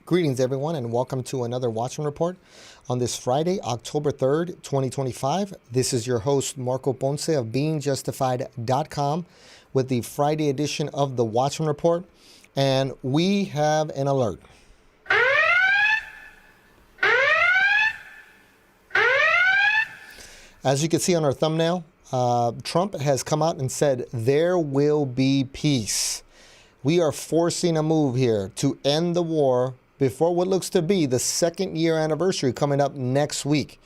Greetings, everyone, and welcome to another Watchman Report on this Friday, October 3rd, 2025. This is your host, Marco Ponce of BeingJustified.com with the Friday edition of the Watchman Report, and we have an alert. As you can see on our thumbnail, Trump has come out and said there will be peace. We are forcing a move here to end the war before what looks to be the second year anniversary coming up next week.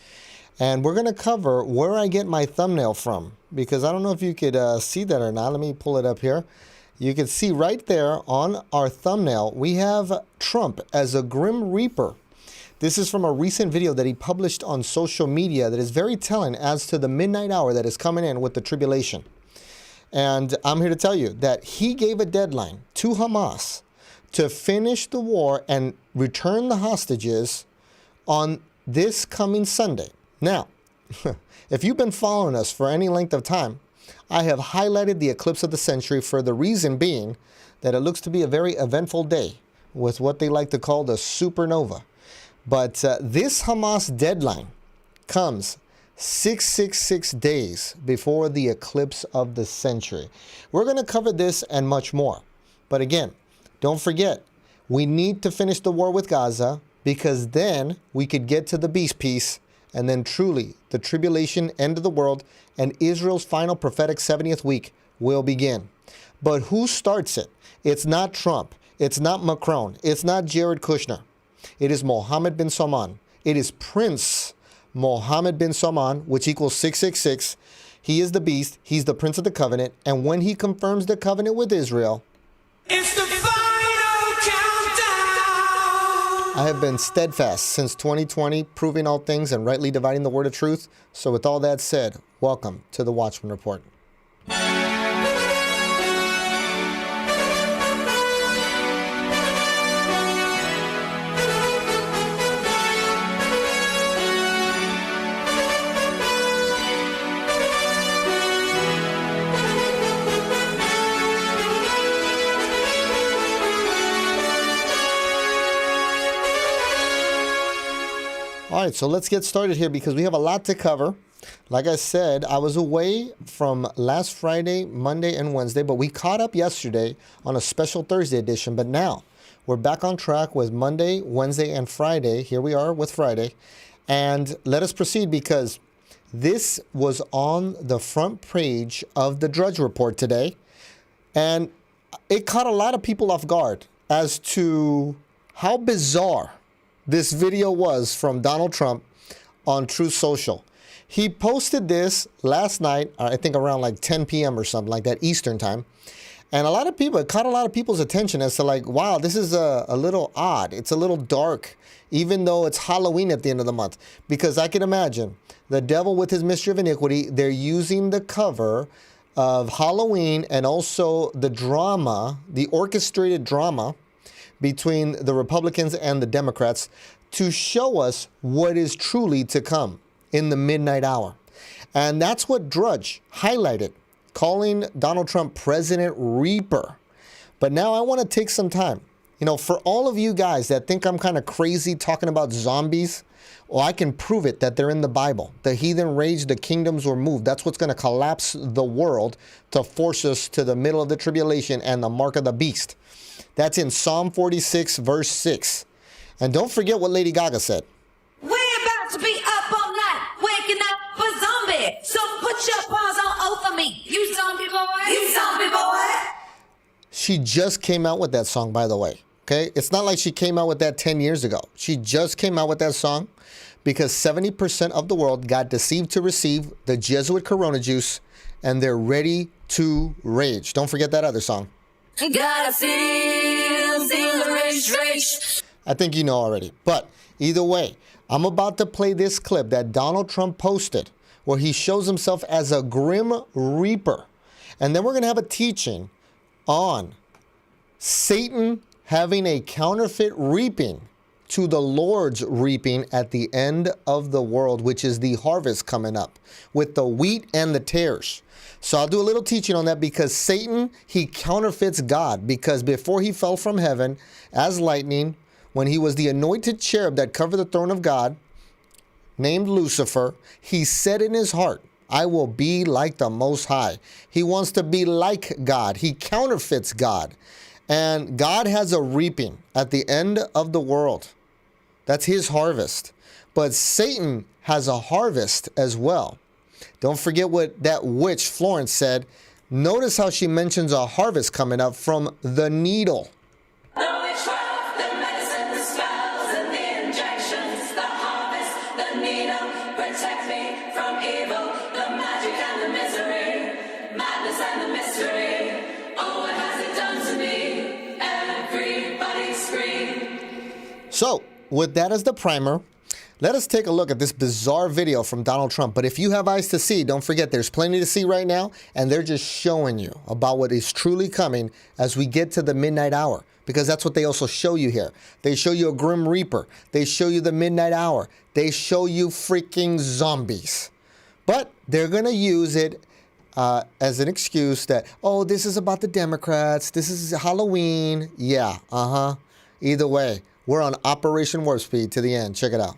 And we're going to cover where I get my thumbnail from, because I don't know if you could see that or not. Let me pull it up here. You can see right there on our thumbnail, we have Trump as a Grim Reaper. This is from a recent video that he published on social media that is very telling as to the midnight hour that is coming in with the tribulation. And I'm here to tell you that he gave a deadline to Hamas to finish the war and return the hostages on this coming Sunday. Now, if you've been following us for any length of time, I have highlighted the eclipse of the century for the reason being that it looks to be a very eventful day with what they like to call the supernova. But this Hamas deadline comes 666 days before the eclipse of the century. We're going to cover this and much more. But again, don't forget, we need to finish the war with Gaza, because then we could get to the peace, and then truly the tribulation, end of the world, and Israel's final prophetic 70th week will begin. But who starts it? It's not Trump. It's not Macron. It's not Jared Kushner. It is Mohammed bin Salman. It is Prince Mohammed bin Salman, which equals 666. He is the beast. He's the Prince of the Covenant. And when he confirms the covenant with Israel, it's the final countdown. I have been steadfast since 2020, proving all things and rightly dividing the word of truth. So with all that said, welcome to the Watchman Report. All right, so let's get started here because we have a lot to cover. Like I said, I was away from last Friday, Monday, and Wednesday, but we caught up yesterday on a special Thursday edition. But now we're back on track with Monday, Wednesday, and Friday. Here we are with Friday. And let us proceed because this was on the front page of the Drudge Report today. And it caught a lot of people off guard as to how bizarre this video was from Donald Trump on Truth Social. He posted this last night, I think around like 10 p.m. or something like that, Eastern time. And it caught a lot of people's attention as to like, wow, this is a little odd. It's a little dark, even though it's Halloween at the end of the month. Because I can imagine the devil with his mystery of iniquity, they're using the cover of Halloween and also the drama, the orchestrated drama between the Republicans and the Democrats to show us what is truly to come in the midnight hour. And that's what Drudge highlighted, calling Donald Trump President Reaper. But now I want to take some time. You know, for all of you guys that think I'm kind of crazy talking about zombies, well, I can prove it that they're in the Bible. The heathen raged, the kingdoms were moved. That's what's going to collapse the world to force us to the middle of the tribulation and the mark of the beast. That's in Psalm 46, verse 6. And don't forget what Lady Gaga said. We're about to be up all night, waking up for zombie. So put your paws on O for me, you zombie boy. You zombie boy. She just came out with that song, by the way. Okay? It's not like she came out with that 10 years ago. She just came out with that song because 70% of the world got deceived to receive the Jesuit Corona juice, and they're ready to rage. Don't forget that other song. Gotta feel the rage. I think you know already. But either way, I'm about to play this clip that Donald Trump posted where he shows himself as a Grim Reaper. And then we're going to have a teaching on Satan having a counterfeit reaping to the Lord's reaping at the end of the world, which is the harvest coming up with the wheat and the tares. So I'll do a little teaching on that because Satan, he counterfeits God, because before he fell from heaven as lightning when he was the anointed cherub that covered the throne of God, named Lucifer, he said in his heart, I will be like the Most High. He wants to be like God. He counterfeits God. And God has a reaping at the end of the world. That's his harvest. But Satan has a harvest as well. Don't forget what that witch Florence said. Notice how she mentions a harvest coming up from the needle. The witchcraft, the medicine, the spells, and the injections, the harvest, the needle, protect me from evil, the magic and the misery, madness and the mystery. Oh, what has it done to me? Everybody scream. So, with that as the primer, let us take a look at this bizarre video from Donald Trump. But if you have eyes to see, don't forget there's plenty to see right now, and they're just showing you about what is truly coming as we get to the midnight hour, because that's what they also show you here. They show you a Grim Reaper. They show you the midnight hour. They show you freaking zombies. But they're going to use it as an excuse that, oh, this is about the Democrats. This is Halloween. Yeah, Either way, we're on Operation Warp Speed to the end. Check it out.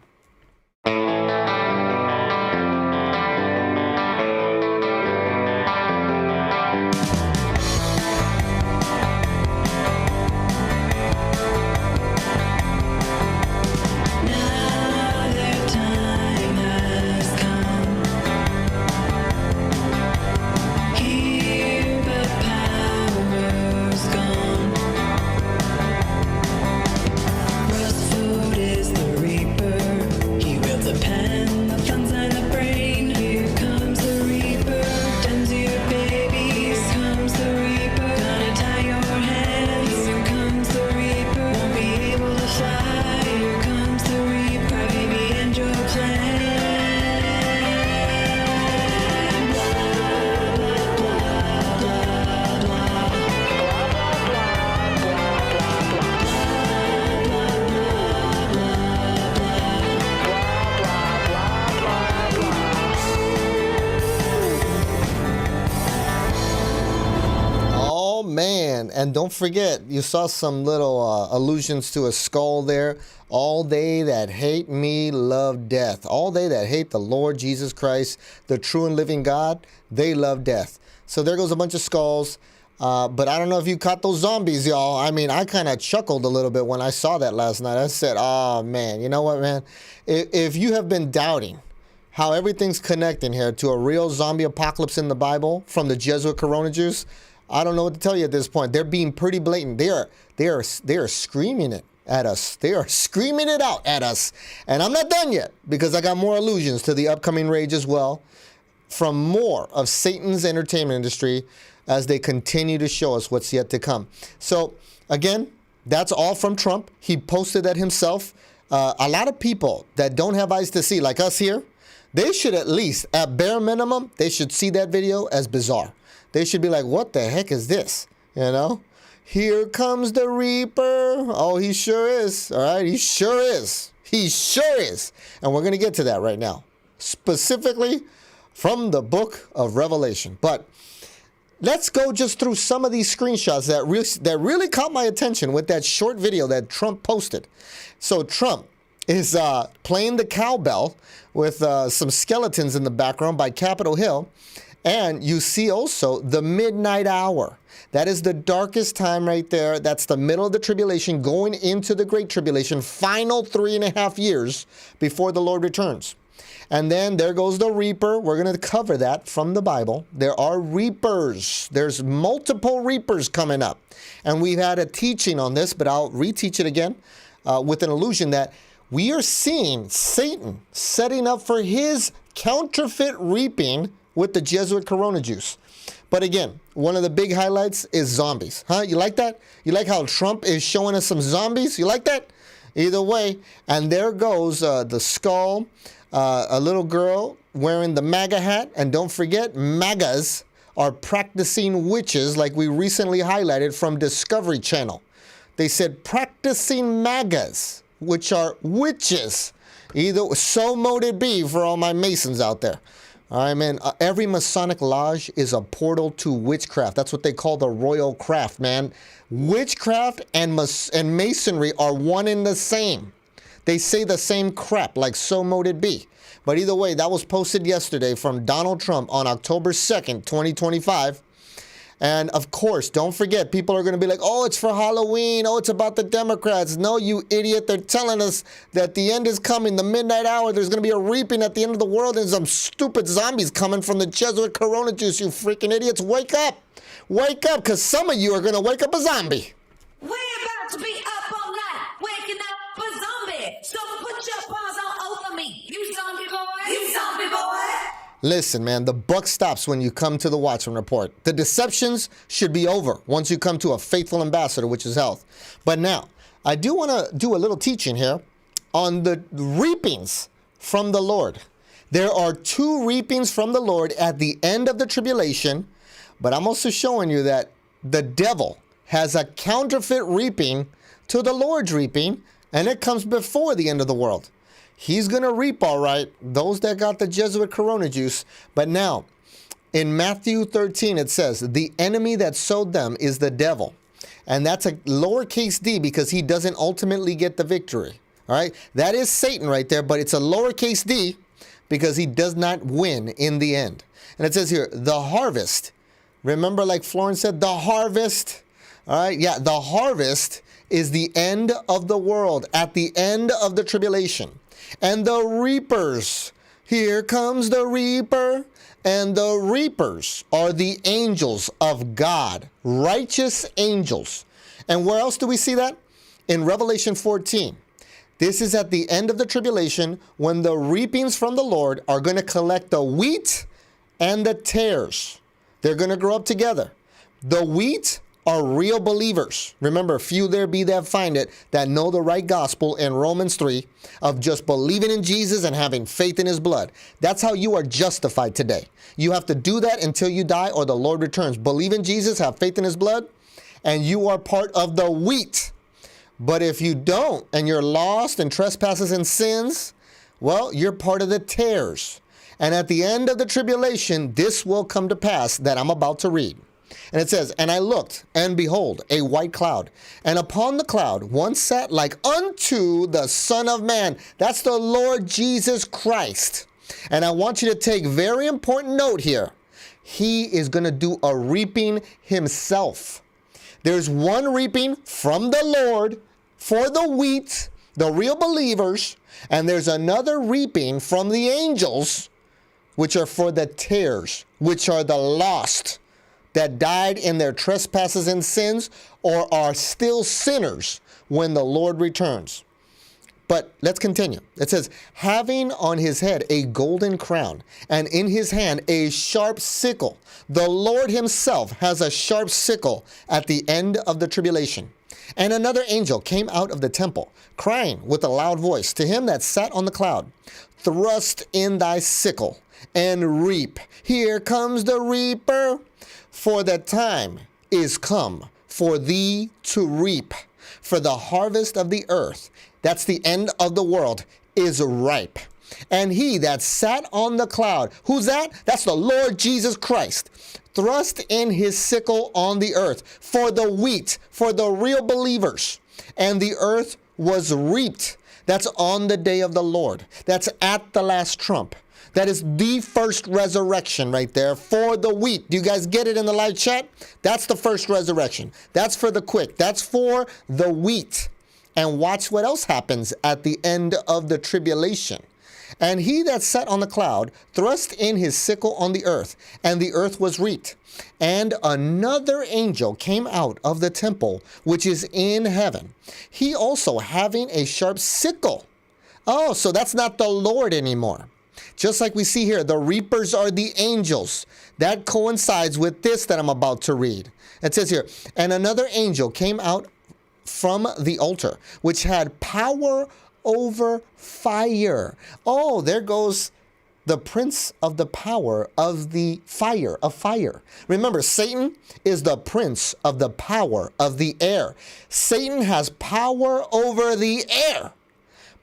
And don't forget, you saw some little allusions to a skull there. All they that hate me love death. All they that hate the Lord Jesus Christ, the true and living God, they love death. So there goes a bunch of skulls. But I don't know if you caught those zombies, y'all. I mean, I kind of chuckled a little bit when I saw that last night. I said, oh, man, you know what, man? If you have been doubting how everything's connecting here to a real zombie apocalypse in the Bible from the Jesuit Corona Jews, I don't know what to tell you at this point. They're being pretty blatant. They are screaming it at us. They are screaming it out at us. And I'm not done yet, because I got more allusions to the upcoming rage as well from more of Satan's entertainment industry as they continue to show us what's yet to come. So again, that's all from Trump. He posted that himself. A lot of people that don't have eyes to see, like us here, they should at least, at bare minimum, they should see that video as bizarre. They should be like, what the heck is this? You know? Here comes the Reaper. Oh, he sure is. All right? He sure is. He sure is. And we're going to get to that right now. Specifically from the book of Revelation. But let's go just through some of these screenshots that really caught my attention with that short video that Trump posted. So Trump is playing the cowbell with some skeletons in the background by Capitol Hill. And you see also the midnight hour. That is the darkest time right there. That's the middle of the tribulation going into the great tribulation, final 3.5 years before the Lord returns. And then there goes the Reaper. We're going to cover that from the Bible. There are reapers. There's multiple reapers coming up. And we've had a teaching on this, but I'll reteach it again with an allusion that we are seeing Satan setting up for his counterfeit reaping with the Jesuit Corona Jews. But again, one of the big highlights is zombies. Huh? You like that? You like how Trump is showing us some zombies? You like that? Either way. And there goes the skull, a little girl wearing the MAGA hat. And don't forget, MAGAs are practicing witches, like we recently highlighted from Discovery Channel. They said practicing MAGAs, which are witches. So mote it be for all my Masons out there. All right, man. Every Masonic lodge is a portal to witchcraft. That's what they call the royal craft, man. Witchcraft and Masonry are one and the same. They say the same crap, like so mote it be. But either way, that was posted yesterday from Donald Trump on October 2nd, 2025. And of course, don't forget, people are going to be like, oh, it's for Halloween. Oh, it's about the Democrats. No, you idiot. They're telling us that the end is coming. The midnight hour, there's going to be a reaping at the end of the world and some stupid zombies coming from the Jesuit Corona juice. You freaking idiots. Wake up. Wake up, because some of you are going to wake up a zombie. We're about to be up all night, waking up a zombie. So put your paws all over me, you zombie boy. You zombie boy. Listen, man, the buck stops when you come to the Watchman Report. The deceptions should be over once you come to a faithful ambassador, which is health. But now, I do want to do a little teaching here on the reapings from the Lord. There are 2 reapings from the Lord at the end of the tribulation, but I'm also showing you that the devil has a counterfeit reaping to the Lord's reaping, and it comes before the end of the world. He's going to reap all right, those that got the Jesuit Corona juice. But now, in Matthew 13, it says, the enemy that sowed them is the devil. And that's a lowercase d because he doesn't ultimately get the victory. All right, that is Satan right there, but it's a lowercase d because he does not win in the end. And it says here, the harvest. Remember, like Florence said, the harvest. All right, yeah, the harvest is the end of the world, at the end of the tribulation. And the reapers, here comes the reaper, and the reapers are the angels of God, righteous angels. And where else do we see that? In Revelation 14. This is at the end of the tribulation when the reapings from the Lord are going to collect the wheat and the tares. They're going to grow up together. The wheat are real believers. Remember, few there be that find it, that know the right gospel in Romans 3 of just believing in Jesus and having faith in his blood. That's how you are justified today. You have to do that until you die or the Lord returns. Believe in Jesus, have faith in his blood, and you are part of the wheat. But if you don't, and you're lost in trespasses and sins, well, you're part of the tares. And at the end of the tribulation, this will come to pass that I'm about to read. And it says, and I looked, and behold, a white cloud. And upon the cloud one sat like unto the Son of Man. That's the Lord Jesus Christ. And I want you to take very important note here. He is going to do a reaping himself. There's one reaping from the Lord for the wheat, the real believers. And there's another reaping from the angels, which are for the tares, which are the lost, that died in their trespasses and sins or are still sinners when the Lord returns. But let's continue. It says, having on his head a golden crown and in his hand a sharp sickle. The Lord himself has a sharp sickle at the end of the tribulation. And another angel came out of the temple, crying with a loud voice to him that sat on the cloud, thrust in thy sickle and reap. Here comes the reaper. For the time is come for thee to reap, for the harvest of the earth, that's the end of the world, is ripe. And he that sat on the cloud, who's that? That's the Lord Jesus Christ, thrust in his sickle on the earth for the wheat, for the real believers. And the earth was reaped. That's on the day of the Lord. That's at the last trump. That is the first resurrection right there for the wheat. Do you guys get it in the live chat? That's the first resurrection. That's for the quick. That's for the wheat. And watch what else happens at the end of the tribulation. And he that sat on the cloud thrust in his sickle on the earth, and the earth was reaped. And another angel came out of the temple, which is in heaven, he also having a sharp sickle. Oh, so that's not the Lord anymore. Just like we see here, the reapers are the angels. That coincides with this that I'm about to read. It says here, and another angel came out from the altar, which had power over fire. Oh, there goes the prince of the power of the fire, of fire. Remember, Satan is the prince of the power of the air. Satan has power over the air.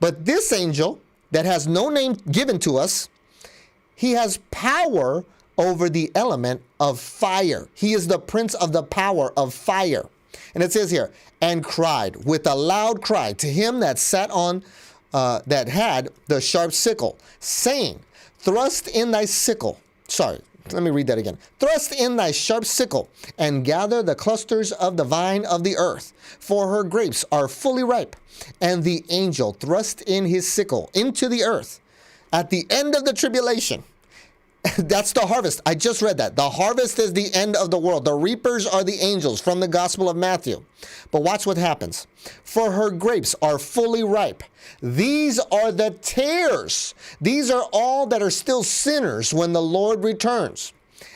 But this angel that has no name given to us, He has power over the element of fire. He is the prince of the power of fire. And it says here, and cried with a loud cry to him that sat on, that had the sharp sickle, saying, thrust in thy sickle. Sorry, let me read that again. Thrust in thy sharp sickle and gather the clusters of the vine of the earth, for her grapes are fully ripe. And the angel thrust in his sickle into the earth at the end of the tribulation. That's the harvest. I just read that. The harvest is the end of the world. The reapers are the angels from the Gospel of Matthew. But watch what happens. For her grapes are fully ripe. These are the tares. These are all that are still sinners when the Lord returns.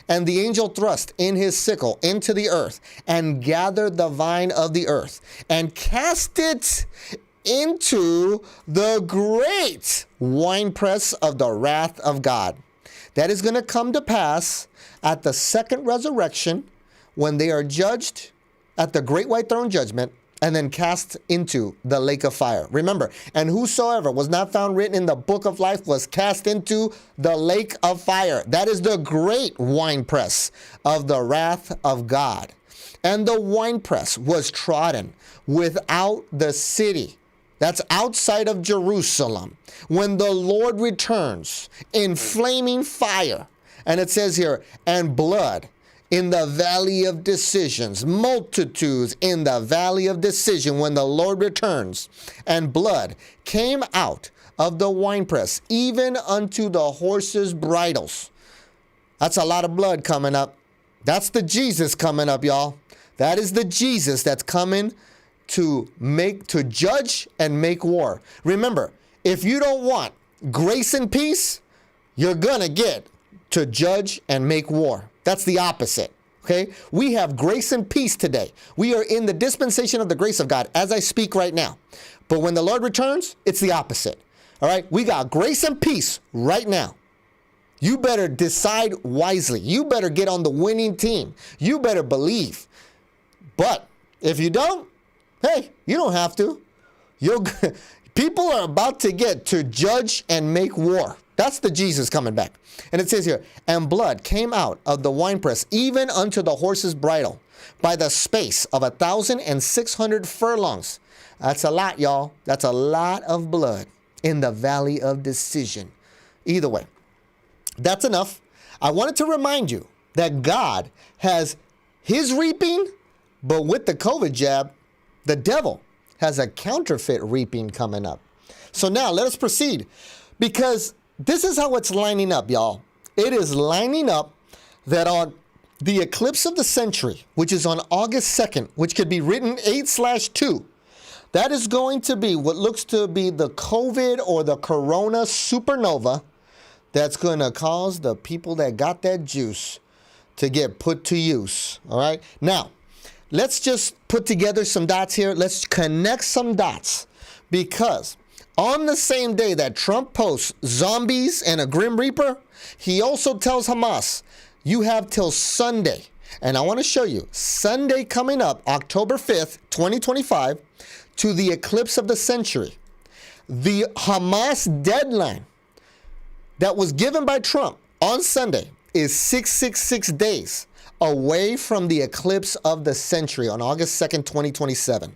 And the angel thrust in his sickle into the earth and gathered the vine of the earth and cast it into the great winepress of the wrath of God. That is going to come to pass at the second resurrection when they are judged at the great white throne judgment and then cast into the lake of fire. Remember, and whosoever was not found written in the book of life was cast into the lake of fire. That is the great winepress of the wrath of God. And the winepress was trodden without the city. That's outside of Jerusalem. When the Lord returns in flaming fire. And it says here, and blood in the valley of decisions, multitudes in the valley of decision when the Lord returns. And blood came out of the winepress, even unto the horses' bridles. That's a lot of blood coming up. That's the Jesus coming up, y'all. That is the Jesus that's coming to judge and make war. Remember, if you don't want grace and peace, you're gonna get to judge and make war. That's the opposite. Okay? We have grace and peace today. We are in the dispensation of the grace of God as I speak right now. But when the Lord returns, it's the opposite. All right? We got grace and peace right now. You better decide wisely. You better get on the winning team. You better believe. But if you don't, hey, you don't have to. People are about to get to judge and make war. That's the Jesus coming back. And it says here, and blood came out of the winepress, even unto the horse's bridle, by the space of 1,600 furlongs. That's a lot, y'all. That's a lot of blood in the valley of decision. Either way, that's enough. I wanted to remind you that God has his reaping, but with the COVID jab, the devil has a counterfeit reaping coming up. So now let us proceed, because this is how it's lining up, y'all. It is lining up that on the eclipse of the century, which is on August 2nd, which could be written 8/2, that is going to be what looks to be the COVID or the Corona supernova that's going to cause the people that got that juice to get put to use. All right. Now, let's just put together some dots here. Let's connect some dots, because on the same day that Trump posts zombies and a Grim Reaper, he also tells Hamas, you have till Sunday. And I want to show you Sunday coming up, October 5th, 2025, to the eclipse of the century. The Hamas deadline that was given by Trump on Sunday is 666 days away from the eclipse of the century on August 2nd, 2027.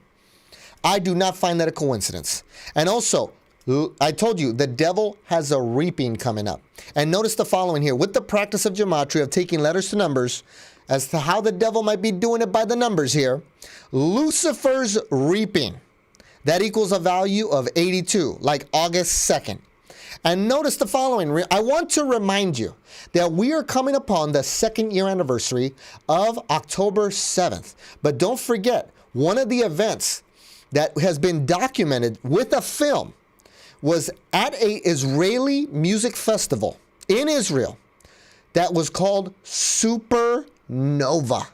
I do not find that a coincidence. And also, I told you, the devil has a reaping coming up. And notice the following here. With the practice of gematria, of taking letters to numbers, as to how the devil might be doing it by the numbers here, Lucifer's reaping, that equals a value of 82, like August 2nd. And notice the following. I want to remind you that we are coming upon the 2nd year anniversary of October 7th. But don't forget, one of the events that has been documented with a film was at a Israeli music festival in Israel that was called Supernova.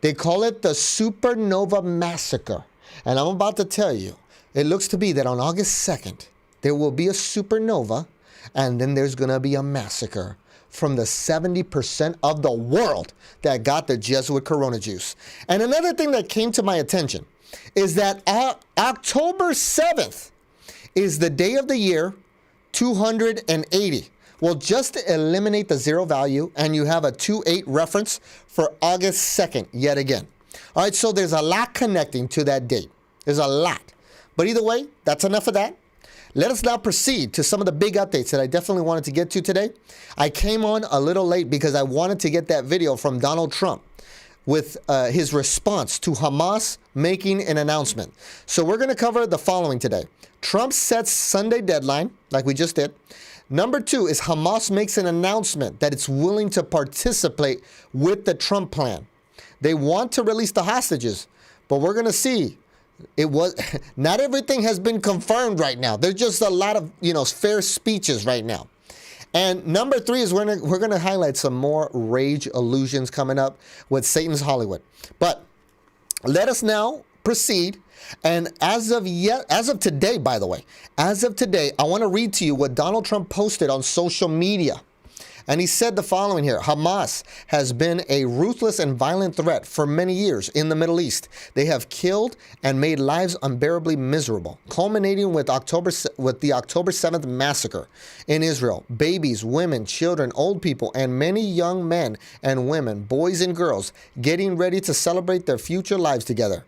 They call it the Supernova Massacre. And I'm about to tell you, it looks to be that on August 2nd, there will be a supernova, and then there's going to be a massacre from the 70% of the world that got the Jesuit Corona juice. And another thing that came to my attention is that October 7th is the day of the year 280 Well, just eliminate the zero value and you have a 2-8 reference for August 2nd yet again. All right, so there's a lot connecting to that date. There's a lot. But either way, that's enough of that. Let us now proceed to some of the big updates that I definitely wanted to get to today. I came on a little late because I wanted to get that video from Donald Trump with his response to Hamas making an announcement. So we're going to cover the following today. Trump sets Sunday deadline, like we just did. Number 2 is Hamas makes an announcement that it's willing to participate with the Trump plan. They want to release the hostages, but we're going to see. It was not everything has been confirmed right now. There's just a lot of, fair speeches right now. And number 3 is we're going to highlight some more rage illusions coming up with Satan's Hollywood. But let us now proceed. And as of today, by the way, I want to read to you what Donald Trump posted on social media. And he said the following here: Hamas has been a ruthless and violent threat for many years in the Middle East. They have killed and made lives unbearably miserable, culminating with the October 7th massacre in Israel. Babies, women, children, old people, and many young men and women, boys and girls, getting ready to celebrate their future lives together.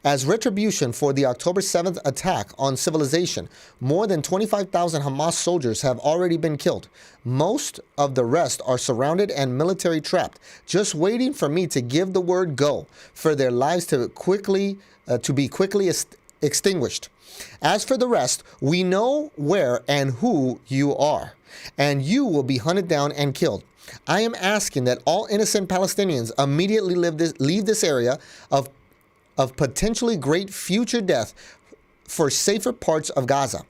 As retribution for the October 7th attack on civilization, more than 25,000 Hamas soldiers have already been killed. Most of the rest are surrounded and military trapped, just waiting for me to give the word go for their lives to be quickly extinguished. As for the rest, we know where and who you are, and you will be hunted down and killed. I am asking that all innocent Palestinians immediately leave this area of potentially great future death for safer parts of Gaza.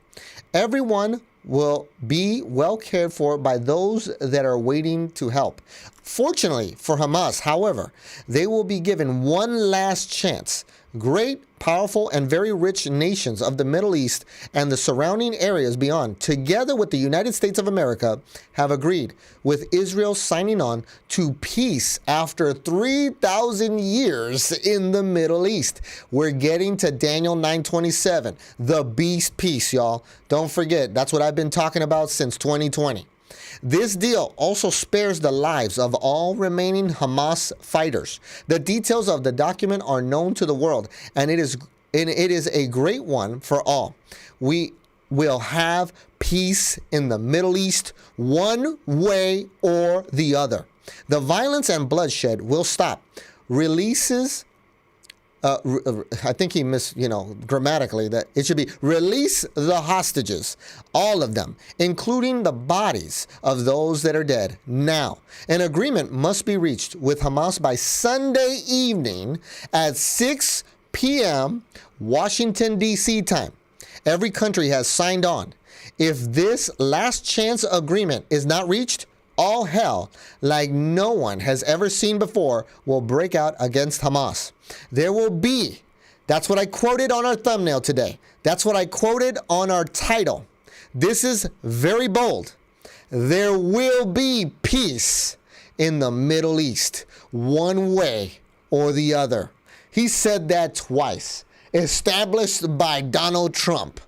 Everyone will be well cared for by those that are waiting to help. Fortunately for Hamas, however, they will be given one last chance. Great, powerful, and very rich nations of the Middle East and the surrounding areas beyond, together with the United States of America, have agreed with Israel signing on to peace after 3,000 years in the Middle East. We're getting to Daniel 9:27, the beast peace, y'all. Don't forget, that's what I've been talking about since 2020. This deal also spares the lives of all remaining Hamas fighters. The details of the document are known to the world, and it is a great one for all. We will have peace in the Middle East one way or the other. The violence and bloodshed will stop. I think he grammatically, that it should be release the hostages, all of them, including the bodies of those that are dead now. An agreement must be reached with Hamas by Sunday evening at 6 p.m. Washington, D.C. time. Every country has signed on. If this last chance agreement is not reached, all hell, like no one has ever seen before, will break out against Hamas. There will be, that's what I quoted on our thumbnail today. That's what I quoted on our title. This is very bold. There will be peace in the Middle East, one way or the other. He said that twice, established by Donald Trump.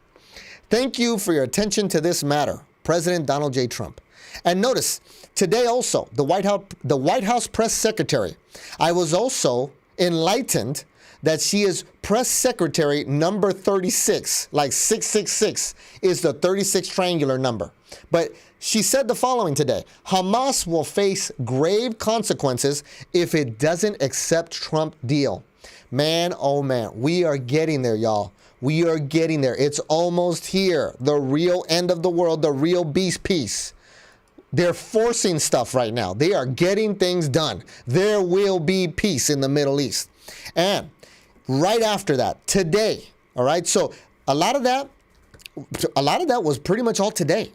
Thank you for your attention to this matter, President Donald J. Trump. And notice, today also, the White House press secretary, I was also enlightened that she is press secretary number 36, like 666 is the 36 triangular number. But she said the following today: Hamas will face grave consequences if it doesn't accept Trump deal. Man, oh man, we are getting there, y'all. We are getting there. It's almost here. The real end of the world, the real beast peace. They're forcing stuff right now. They are getting things done. There will be peace in the Middle East. And right after that, today, all right? So a lot of that was pretty much all today.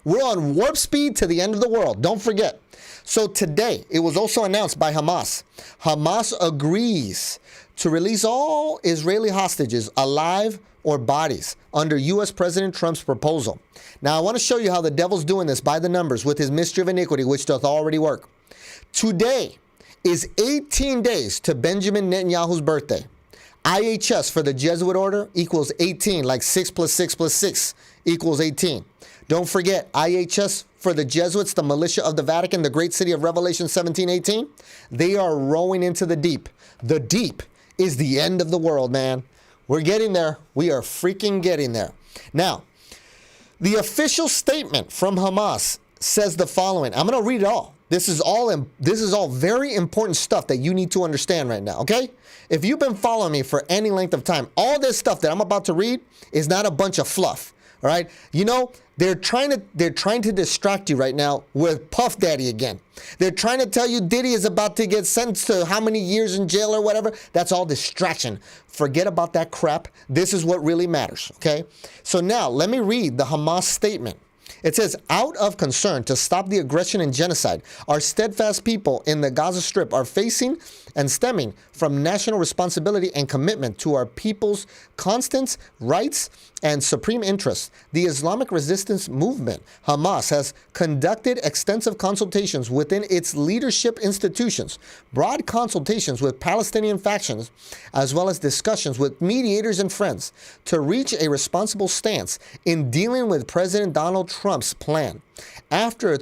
We're on warp speed to the end of the world. Don't forget. So today, it was also announced by Hamas. Hamas agrees to release all Israeli hostages, alive or bodies, under U.S. President Trump's proposal. Now, I want to show you how the devil's doing this by the numbers with his mystery of iniquity, which doth already work. Today is 18 days to Benjamin Netanyahu's birthday. IHS for the Jesuit order equals 18, like 6 plus 6 plus 6 equals 18. Don't forget, IHS for the Jesuits, the militia of the Vatican, the great city of Revelation 17:18, they are rowing into the deep. The deep is the end of the world, man. We're getting there. We are freaking getting there. Now, the official statement from Hamas says the following. I'm going to read it all. This is all very important stuff that you need to understand right now, okay? If you've been following me for any length of time, all this stuff that I'm about to read is not a bunch of fluff, all right? You know, they're trying to distract you right now with Puff Daddy again. They're trying to tell you Diddy is about to get sentenced to how many years in jail or whatever. That's all distraction. Forget about that crap. This is what really matters, okay? So now let me read the Hamas statement. It says, out of concern to stop the aggression and genocide, our steadfast people in the Gaza Strip are facing and stemming from national responsibility and commitment to our people's constant rights and supreme interests. The Islamic resistance movement, Hamas, has conducted extensive consultations within its leadership institutions, broad consultations with Palestinian factions, as well as discussions with mediators and friends to reach a responsible stance in dealing with President Donald Trump's plan. After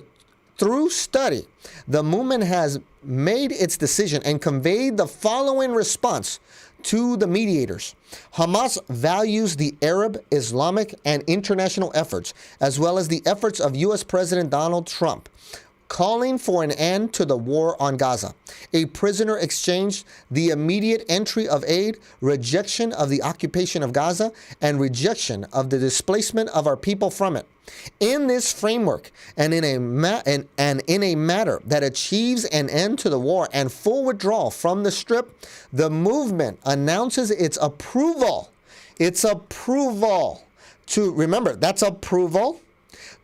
through study, the movement has made its decision and conveyed the following response to the mediators. Hamas values the Arab, Islamic, and international efforts, as well as the efforts of U.S. President Donald Trump, calling for an end to the war on Gaza, a prisoner exchange, the immediate entry of aid, rejection of the occupation of Gaza, and rejection of the displacement of our people from it. In this framework, and in a matter that achieves an end to the war and full withdrawal from the Strip, the movement announces its approval. Its approval to, remember, that's approval,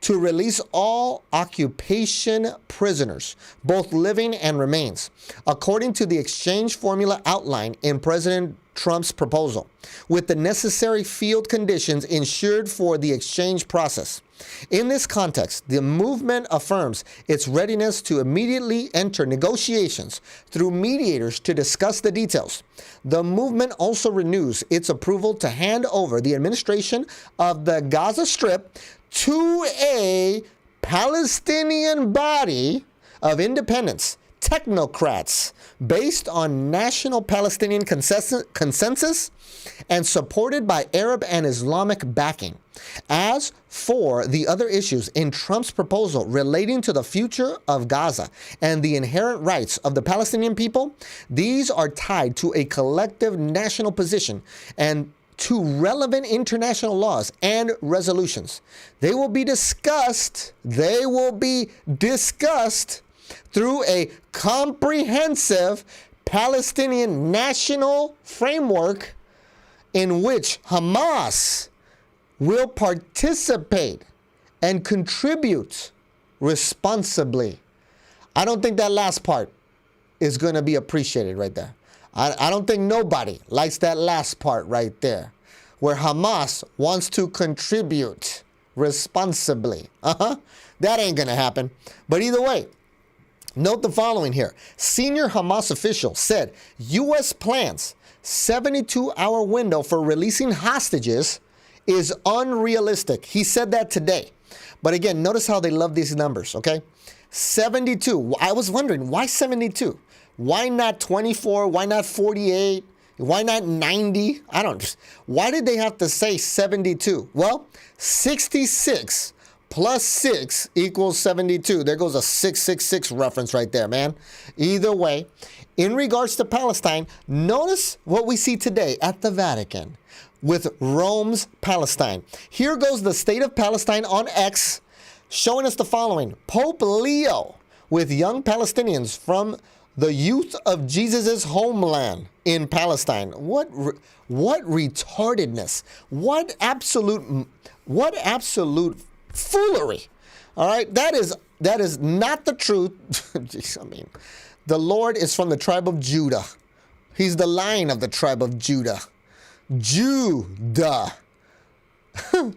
to release all occupation prisoners, both living and remains, according to the exchange formula outlined in President Trump's proposal, with the necessary field conditions ensured for the exchange process. In this context, the movement affirms its readiness to immediately enter negotiations through mediators to discuss the details. The movement also renews its approval to hand over the administration of the Gaza Strip to a Palestinian body of independents, technocrats, based on national Palestinian consensus and supported by Arab and Islamic backing. As for the other issues in Trump's proposal relating to the future of Gaza and the inherent rights of the Palestinian people, these are tied to a collective national position and to relevant international laws and resolutions. They will be discussed through a comprehensive Palestinian national framework in which Hamas will participate and contribute responsibly. I don't think that last part is going to be appreciated right there. I don't think nobody likes that last part right there, where Hamas wants to contribute responsibly. That ain't going to happen. But either way, note the following here. Senior Hamas official said U.S. plans 72-hour window for releasing hostages is unrealistic. He said that today. But again, notice how they love these numbers, okay? 72. I was wondering, why 72? Why not 24? Why not 48? Why not 90? Why did they have to say 72? Well, 66 plus 6 equals 72. There goes a 666 reference right there, man. Either way, in regards to Palestine, notice what we see today at the Vatican with Rome's Palestine. Here goes the state of Palestine on X, showing us the following. Pope Leo with young Palestinians from the youth of Jesus' homeland in Palestine. What retardedness. What absolute foolery. All right, that is not the truth. Jeez, I mean, the Lord is from the tribe of Judah. He's the Lion of the tribe of Judah. Judah. In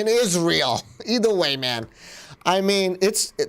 Israel. Either way, man. I mean,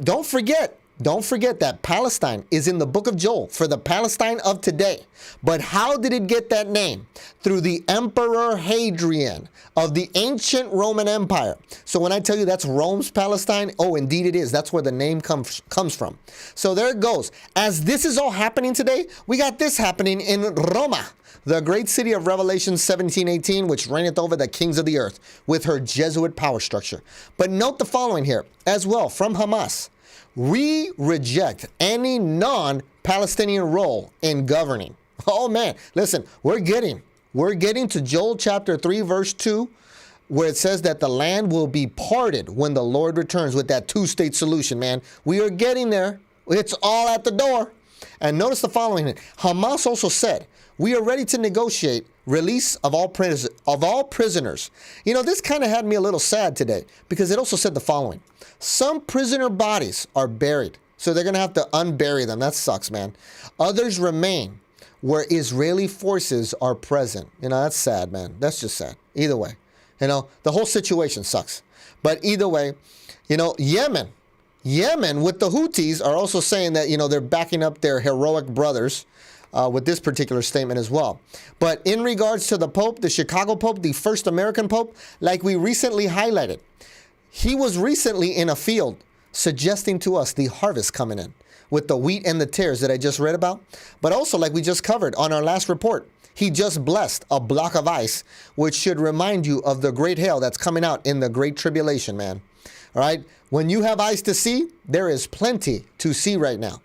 don't forget, Don't forget that Palestine is in the book of Joel for the Palestine of today. But how did it get that name? Through the Emperor Hadrian of the ancient Roman Empire. So when I tell you that's Rome's Palestine, oh, indeed it is. That's where the name comes from. So there it goes. As this is all happening today, we got this happening in Roma, the great city of Revelation 17:18, which reigneth over the kings of the earth with her Jesuit power structure. But note the following here as well from Hamas. We reject any non-Palestinian role in governing. Oh man, listen, we're getting to Joel chapter 3 verse 2, where it says that the land will be parted when the Lord returns with that two-state solution, man. We are getting there. It's all at the door. And notice the following. Hamas also said, we are ready to negotiate release of all prisoners. You know, this kind of had me a little sad today because it also said the following. Some prisoner bodies are buried, so they're going to have to unbury them. That sucks, man. Others remain where Israeli forces are present. You know, that's sad, man. That's just sad. Either way, you know, the whole situation sucks. But either way, you know, Yemen with the Houthis are also saying that, you know, they're backing up their heroic brothers with this particular statement as well. But in regards to the Pope, the Chicago Pope, the first American Pope, like we recently highlighted, he was recently in a field suggesting to us the harvest coming in with the wheat and the tares that I just read about. But also, like we just covered on our last report, he just blessed a block of ice, which should remind you of the great hail that's coming out in the Great Tribulation, man. All right? When you have eyes to see, there is plenty to see right now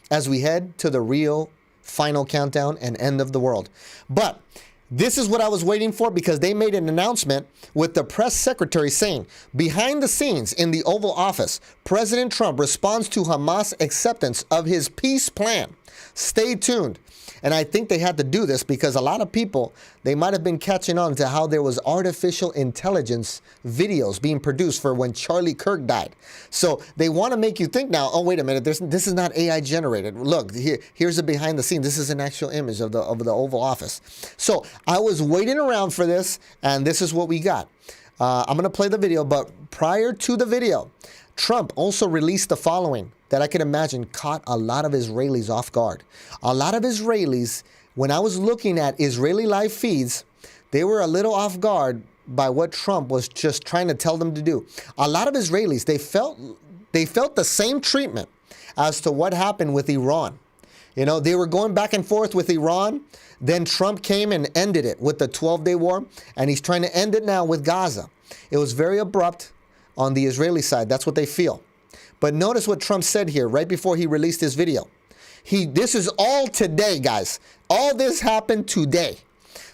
as we head to the real final countdown and end of the world. But this is what I was waiting for because they made an announcement with the press secretary saying, behind the scenes in the Oval Office, President Trump responds to Hamas acceptance of his peace plan. Stay tuned. And I think they had to do this because a lot of people, they might have been catching on to how there was artificial intelligence videos being produced for when Charlie Kirk died. So they want to make you think now, oh, wait a minute, this is not AI generated. Look, here's the behind the scenes. This is an actual image of the Oval Office. So I was waiting around for this, and this is what we got. I'm going to play the video, but prior to the video, Trump also released the following that I can imagine caught a lot of Israelis off guard. A lot of Israelis, when I was looking at Israeli live feeds, they were a little off guard by what Trump was just trying to tell them to do. A lot of Israelis, they felt the same treatment as to what happened with Iran. You know, they were going back and forth with Iran. Then Trump came and ended it with the 12-day war, and he's trying to end it now with Gaza. It was very abrupt on the Israeli side. That's what they feel. But notice what Trump said here right before he released this video. This is all today, guys. All this happened today.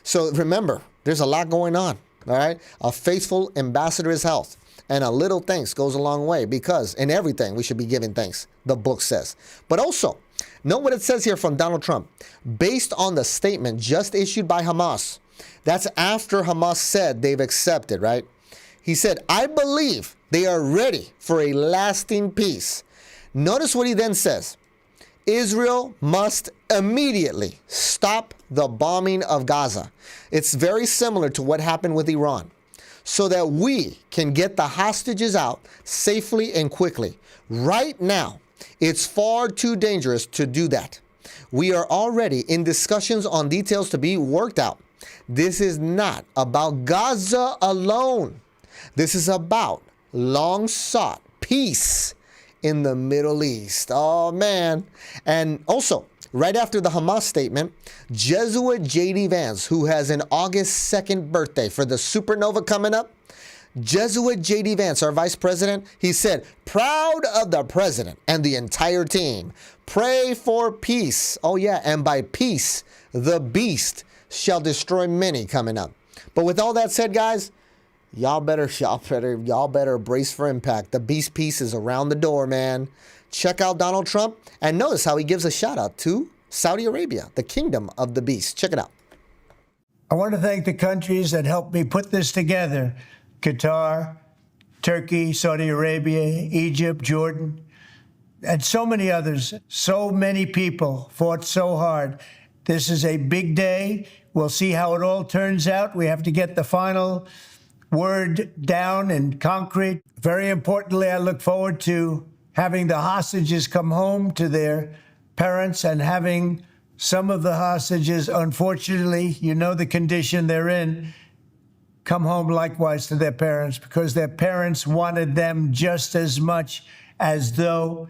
So remember, there's a lot going on, all right? A faithful ambassador is health. And a little thanks goes a long way because in everything we should be giving thanks, the book says. But also, note what it says here from Donald Trump. Based on the statement just issued by Hamas, that's after Hamas said they've accepted, right? He said, I believe they are ready for a lasting peace. Notice what he then says. Israel must immediately stop the bombing of Gaza. It's very similar to what happened with Iran, so that we can get the hostages out safely and quickly. Right now, it's far too dangerous to do that. We are already in discussions on details to be worked out. This is not about Gaza alone. This is about long-sought peace in the Middle East. Oh, man. And also, right after the Hamas statement, Jesuit J.D. Vance, who has an August 2nd birthday for the supernova coming up, Jesuit J.D. Vance, our vice president, he said, proud of the president and the entire team. Pray for peace. Oh, yeah, and by peace, the beast shall destroy many coming up. But with all that said, guys, y'all better brace for impact. The beast peace is around the door, man. Check out Donald Trump and notice how he gives a shout out to Saudi Arabia, the kingdom of the beast. Check it out. I want to thank the countries that helped me put this together. Qatar, Turkey, Saudi Arabia, Egypt, Jordan, and so many others. So many people fought so hard. This is a big day. We'll see how it all turns out. We have to get the final word down and concrete. Very importantly, I look forward to having the hostages come home to their parents and having some of the hostages, unfortunately, you know the condition they're in, come home likewise to their parents because their parents wanted them just as much as though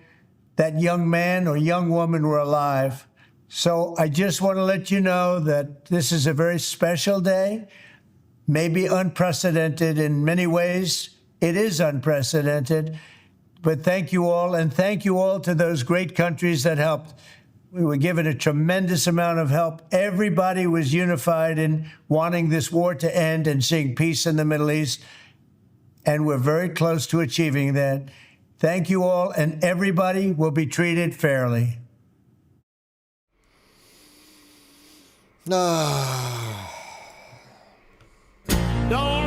that young man or young woman were alive. So I just want to let you know that this is a very special day, maybe unprecedented in many ways. It is unprecedented. But thank you all, and thank you all to those great countries that helped. We were given a tremendous amount of help. Everybody was unified in wanting this war to end and seeing peace in the Middle East, and we're very close to achieving that. Thank you all, and everybody will be treated fairly. Don't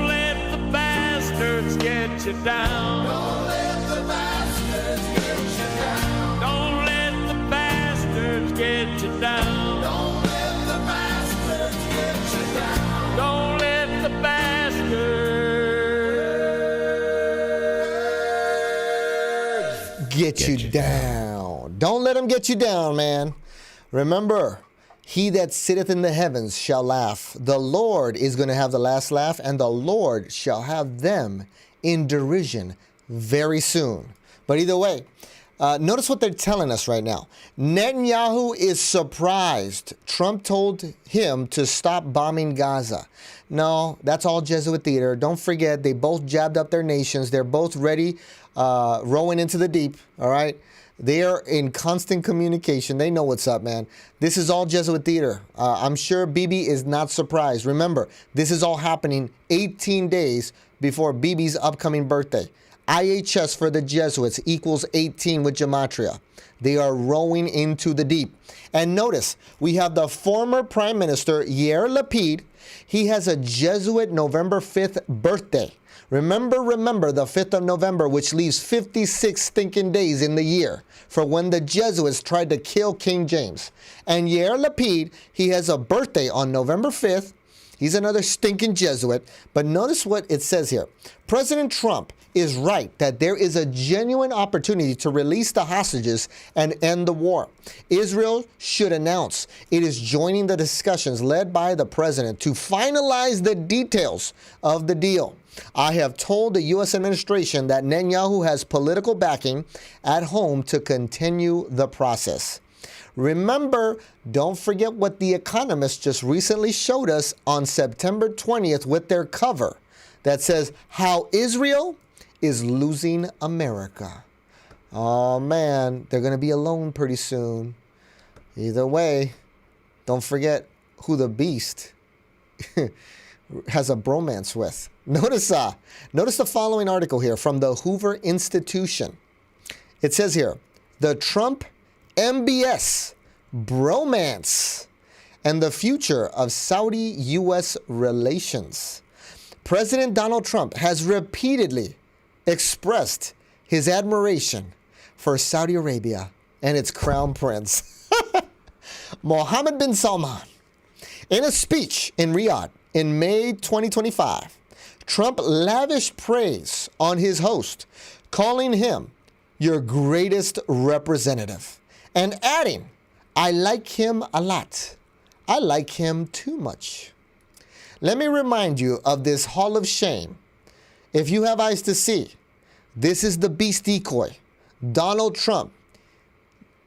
let the bastards get you down. Don't let the bastards get you down. Don't let the bastards get you down. Don't let the bastards get you down. Don't let the bastards Get you down. Don't let them get you down, man. Remember, he that sitteth in the heavens shall laugh. The Lord is going to have the last laugh, and the Lord shall have them in derision very soon. But either way, notice what they're telling us right now. Netanyahu is surprised. Trump told him to stop bombing Gaza. No, that's all Jesuit theater. Don't forget, they both jabbed up their nations. They're both ready, rowing into the deep, all right? They are in constant communication. They know what's up, man. This is all Jesuit theater. I'm sure Bibi is not surprised. Remember, this is all happening 18 days before Bibi's upcoming birthday. IHS for the Jesuits equals 18 with gematria. They are rowing into the deep. And notice, we have the former Prime Minister, Yair Lapid. He has a Jesuit November 5th birthday. Remember the 5th of November, which leaves 56 stinking days in the year for when the Jesuits tried to kill King James. And Yair Lapid, he has a birthday on November 5th. He's another stinking Jesuit. But notice what it says here. President Trump is right that there is a genuine opportunity to release the hostages and end the war. Israel should announce it is joining the discussions led by the president to finalize the details of the deal. I have told the U.S. administration that Netanyahu has political backing at home to continue the process. Remember, don't forget what The Economist just recently showed us on September 20th with their cover that says how Israel is losing America. Oh man, they're going to be alone pretty soon. Either way, don't forget who the beast has a bromance with. Notice the following article here from the Hoover Institution. It says here, the Trump MBS bromance and the future of Saudi-U.S. relations. President Donald Trump has repeatedly expressed his admiration for Saudi Arabia and its crown prince, Mohammed bin Salman. In a speech in Riyadh in May 2025, Trump lavished praise on his host, calling him your greatest representative, and adding, I like him a lot. I like him too much. Let me remind you of this hall of shame. If you have eyes to see, this is the beast decoy, Donald Trump,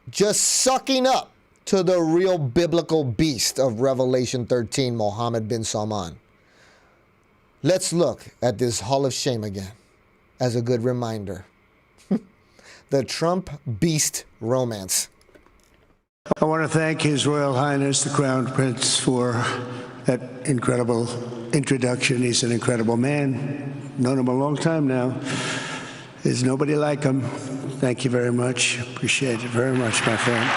just sucking up to the real biblical beast of Revelation 13, Mohammed bin Salman. Let's look at this hall of shame again as a good reminder. The Trump beast romance. I want to thank His Royal Highness, the Crown Prince, for that incredible introduction. He's an incredible man. Known him a long time now. There's nobody like him. Thank you very much. Appreciate it very much, my friend.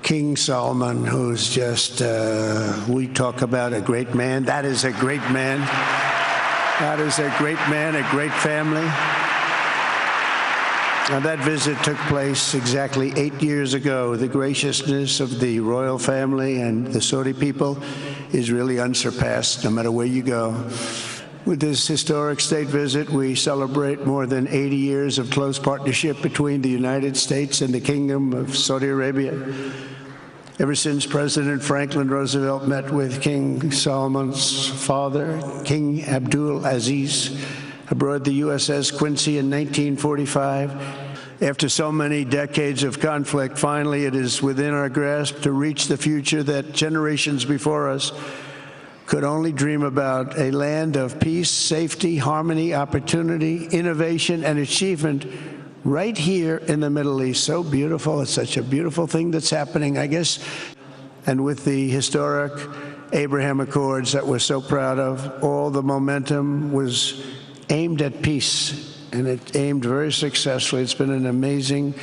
King Solomon, who's just, we talk about a great man. That is a great man. That is a great man, a great family. Now, that visit took place exactly 8 years ago. The graciousness of the royal family and the Saudi people is really unsurpassed, no matter where you go. With this historic state visit, we celebrate more than 80 years of close partnership between the United States and the Kingdom of Saudi Arabia. Ever since President Franklin Roosevelt met with King Solomon's father, King Abdul Aziz, aboard the USS Quincy in 1945, after so many decades of conflict, finally it is within our grasp to reach the future that generations before us could only dream about, a land of peace, safety, harmony, opportunity, innovation, and achievement right here in the Middle East. So beautiful. It's such a beautiful thing that's happening, I guess. And with the historic Abraham Accords that we're so proud of, all the momentum was aimed at peace, and it aimed very successfully. It's been an amazing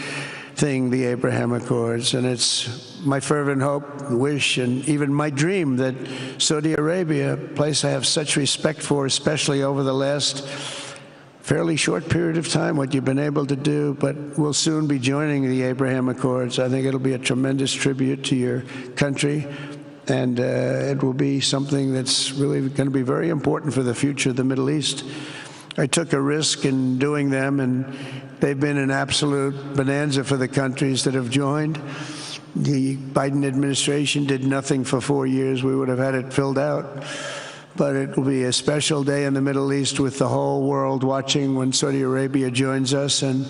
thing, the Abraham Accords, and it's my fervent hope, wish, and even my dream that Saudi Arabia, a place I have such respect for, especially over the last fairly short period of time, what you've been able to do, but we'll soon be joining the Abraham Accords. I think it'll be a tremendous tribute to your country, and it will be something that's really going to be very important for the future of the Middle East. I took a risk in doing them, and they've been an absolute bonanza for the countries that have joined. The Biden administration did nothing for 4 years. We would have had it filled out. But it will be a special day in the Middle East with the whole world watching when Saudi Arabia joins us, and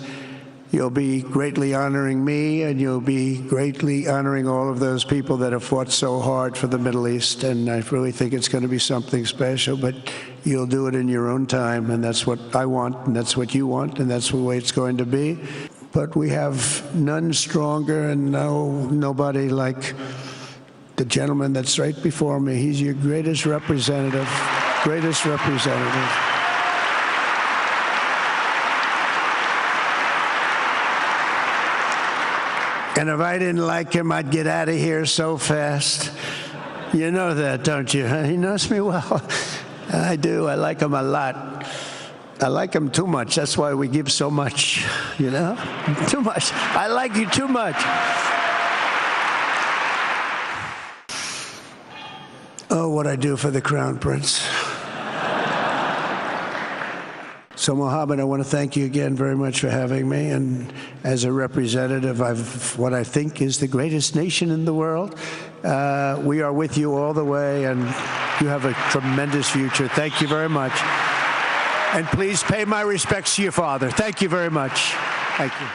you'll be greatly honoring me, and you'll be greatly honoring all of those people that have fought so hard for the Middle East, and I really think it's going to be something special, but you'll do it in your own time, and that's what I want, and that's what you want, and that's the way it's going to be. But we have none stronger and nobody like the gentleman that's right before me. He's your greatest representative, greatest representative. And if I didn't like him, I'd get out of here so fast. You know that, don't you? He knows me well. I do. I like him a lot. I like him too much. That's why we give so much, you know? Too much. I like you too much. Oh, what I do for the Crown Prince. So, Mohammed, I want to thank you again very much for having me. And as a representative of what I think is the greatest nation in the world, we are with you all the way, and you have a tremendous future. Thank you very much. And please pay my respects to your father. Thank you very much. Thank you.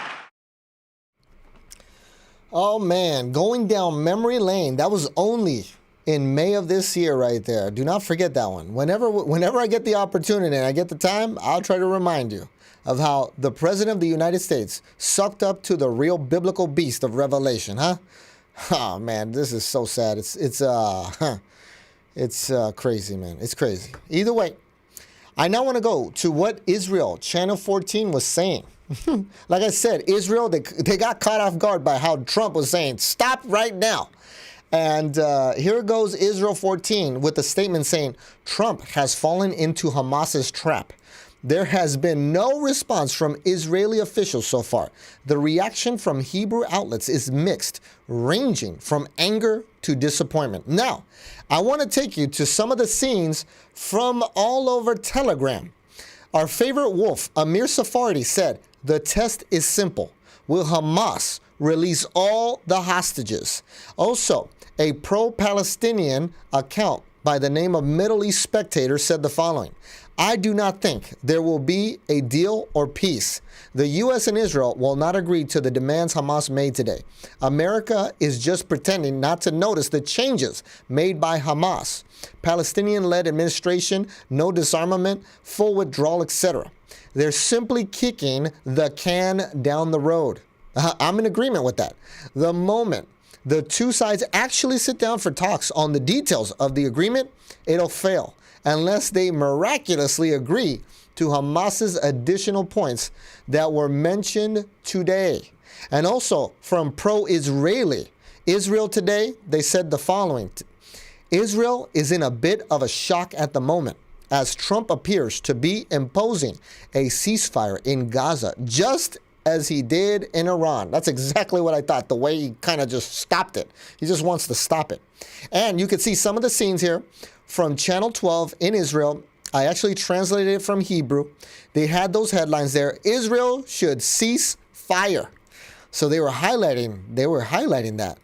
Oh, man, going down memory lane. That was only in May of this year right there. Do not forget that one. Whenever I get the opportunity and I get the time, I'll try to remind you of how the President of the United States sucked up to the real biblical beast of Revelation, huh? Oh, man, this is so sad. It's crazy, man. It's crazy. Either way, I now want to go to what Israel, Channel 14, was saying. Like I said, Israel, they got caught off guard by how Trump was saying, stop right now. And here goes Israel 14 with a statement saying, Trump has fallen into Hamas's trap. There has been no response from Israeli officials so far. The reaction from Hebrew outlets is mixed, ranging from anger to disappointment. Now, I want to take you to some of the scenes from all over Telegram. Our favorite wolf, Amir Safardi, said, the test is simple. Will Hamas release all the hostages? Also, a pro-Palestinian account by the name of Middle East Spectator said the following: I do not think there will be a deal or peace. The U.S. and Israel will not agree to the demands Hamas made today. America is just pretending not to notice the changes made by Hamas. Palestinian-led administration, no disarmament, full withdrawal, etc. They're simply kicking the can down the road. I'm in agreement with that. The moment the two sides actually sit down for talks on the details of the agreement, it'll fail unless they miraculously agree to Hamas's additional points that were mentioned today. And also from pro-Israeli Israel Today, they said the following: Israel is in a bit of a shock at the moment, as Trump appears to be imposing a ceasefire in Gaza, just as he did in Iran. That's exactly what I thought, the way he kind of just stopped it. He just wants to stop it. And you can see some of the scenes here from Channel 12 in Israel. I actually translated it from Hebrew. They had those headlines there. Israel should cease fire. So they were highlighting that.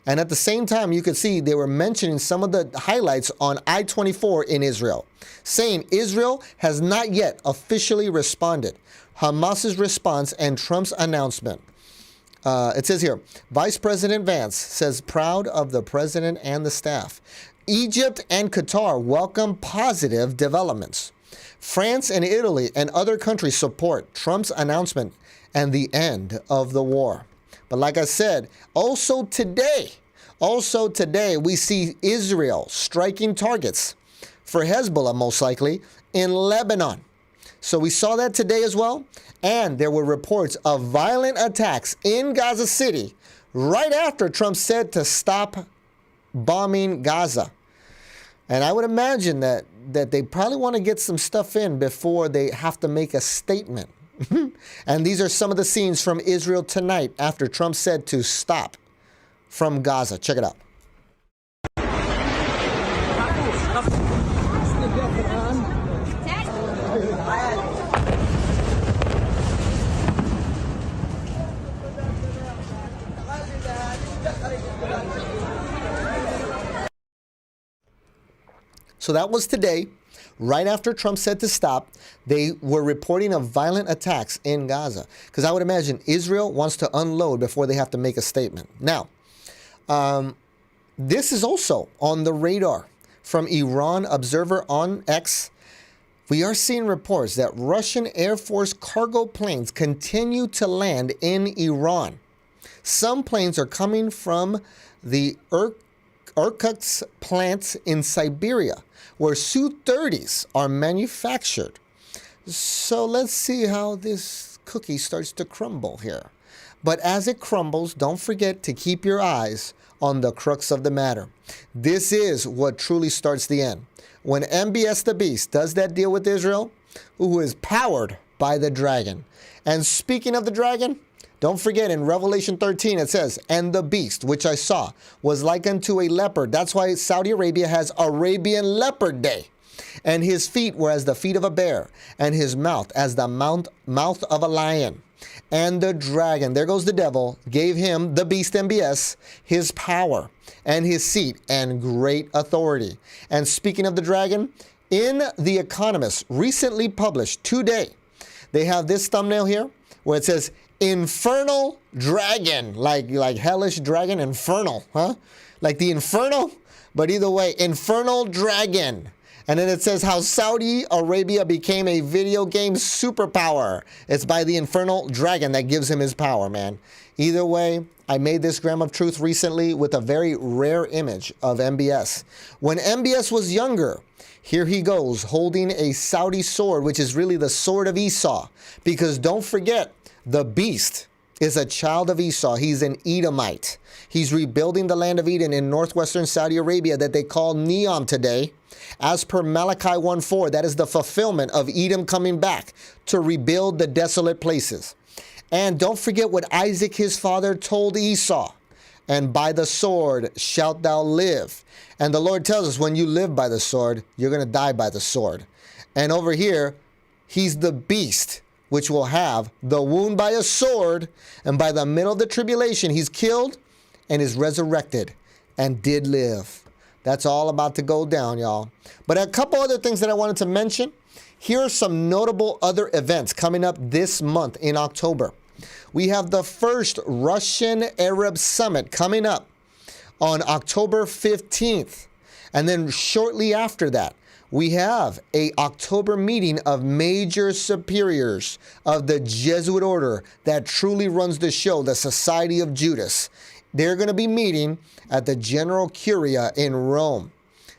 And at the same time, you could see they were mentioning some of the highlights on I-24 in Israel, saying Israel has not yet officially responded. Hamas's response and Trump's announcement. It says here, Vice President Vance says proud of the president and the staff. Egypt and Qatar welcome positive developments. France and Italy and other countries support Trump's announcement and the end of the war. But like I said, also today, we see Israel striking targets for Hezbollah, most likely, in Lebanon. So we saw that today as well. And there were reports of violent attacks in Gaza City right after Trump said to stop bombing Gaza. And I would imagine that they probably want to get some stuff in before they have to make a statement. And these are some of the scenes from Israel tonight after Trump said to stop from Gaza. Check it out. So that was today. Right after Trump said to stop, they were reporting of violent attacks in Gaza. Because I would imagine Israel wants to unload before they have to make a statement. Now, this is also on the radar from Iran Observer on X. We are seeing reports that Russian Air Force cargo planes continue to land in Iran. Some planes are coming from the Irkutsk plants in Siberia, where Su-30s are manufactured. So let's see how this cookie starts to crumble here. But as it crumbles, don't forget to keep your eyes on the crux of the matter. This is what truly starts the end. When MBS the Beast does that deal with Israel, who is powered by the dragon. And speaking of the dragon, don't forget in Revelation 13 it says, and the beast which I saw was like unto a leopard. That's why Saudi Arabia has Arabian Leopard Day. And his feet were as the feet of a bear, and his mouth as the mouth of a lion. And the dragon, there goes the devil, gave him, the beast MBS, his power and his seat and great authority. And speaking of the dragon, in The Economist, recently published today, they have this thumbnail here where it says, Infernal Dragon, like hellish dragon, infernal, huh? Like the Inferno, but either way, Infernal Dragon. And then it says how Saudi Arabia became a video game superpower. It's by the Infernal Dragon that gives him his power, man. Either way, I made this gram of truth recently with a very rare image of MBS. When MBS was younger, here he goes holding a Saudi sword, which is really the sword of Esau. Because don't forget, the beast is a child of Esau. He's an Edomite. He's rebuilding the land of Eden in northwestern Saudi Arabia that they call Neom today. As per Malachi 1:4, that is the fulfillment of Edom coming back to rebuild the desolate places. And don't forget what Isaac, his father, told Esau. And by the sword shalt thou live. And the Lord tells us when you live by the sword, you're going to die by the sword. And over here, he's the beast, which will have the wound by a sword, and by the middle of the tribulation, he's killed and is resurrected and did live. That's all about to go down, y'all. But a couple other things that I wanted to mention. Here are some notable other events coming up this month in October. We have the first Russian Arab Summit coming up on October 15th. And then shortly after that, we have an October meeting of major superiors of the Jesuit order that truly runs the show, the Society of Judas. They're going to be meeting at the General Curia in Rome.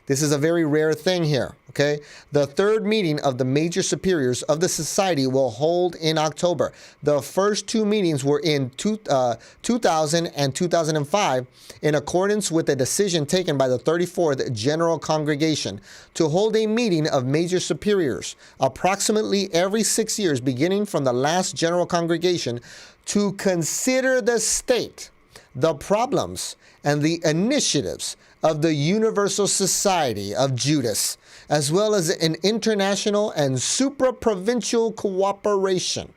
This is a very rare thing here, okay? The third meeting of the major superiors of the society will hold in October. The first two meetings were in 2000 and 2005 in accordance with a decision taken by the 34th General Congregation to hold a meeting of major superiors approximately every 6 years beginning from the last General Congregation to consider the state, the problems, and the initiatives of the Universal Society of Judas, as well as an international and supra-provincial cooperation.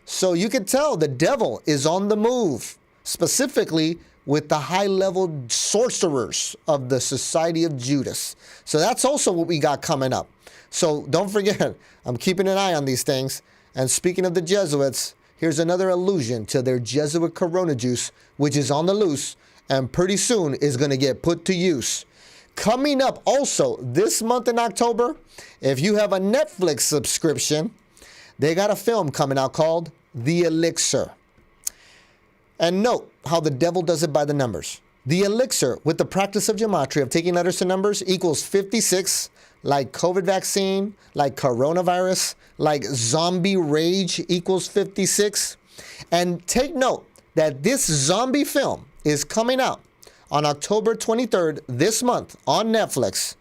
So you can tell the devil is on the move, specifically with the high-level sorcerers of the Society of Judas. So that's also what we got coming up. So don't forget, I'm keeping an eye on these things. And speaking of the Jesuits, here's another allusion to their Jesuit Corona juice, which is on the loose and pretty soon is going to get put to use. Coming up also this month in October, if you have a Netflix subscription, they got a film coming out called The Elixir. And note how the devil does it by the numbers. The elixir, with the practice of gematria, of taking letters to numbers, equals 56, like COVID vaccine, like coronavirus, like zombie rage equals 56. And take note that this zombie film is coming out on October 23rd this month on Netflix.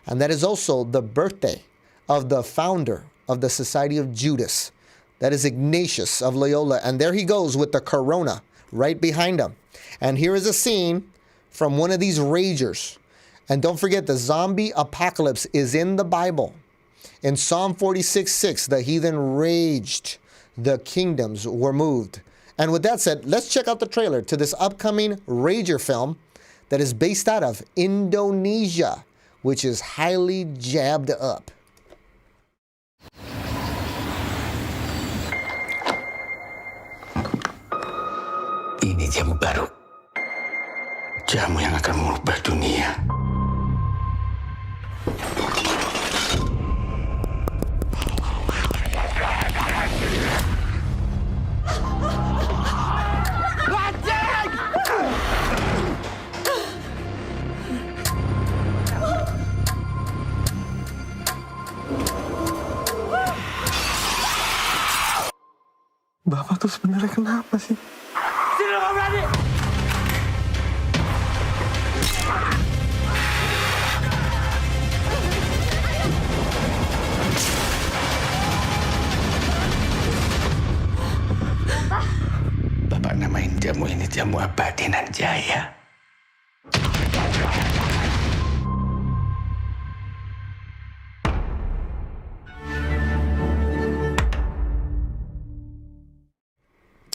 And that is also the birthday of the founder of the Society of Judas. That is Ignatius of Loyola. And there he goes with the corona right behind him. And here is a scene from one of these ragers. And don't forget, the zombie apocalypse is in the Bible. In Psalm 46:6, the heathen raged, the kingdoms were moved. And with that said, let's check out the trailer to this upcoming rager film that is based out of Indonesia, which is highly jabbed up. Ini jamu baru. Jamu yang akan mengubah dunia. Bapak tuh sebenarnya kenapa sih? Sini lo berani! Bapak namain jamu ini jamu abadi nan jaya.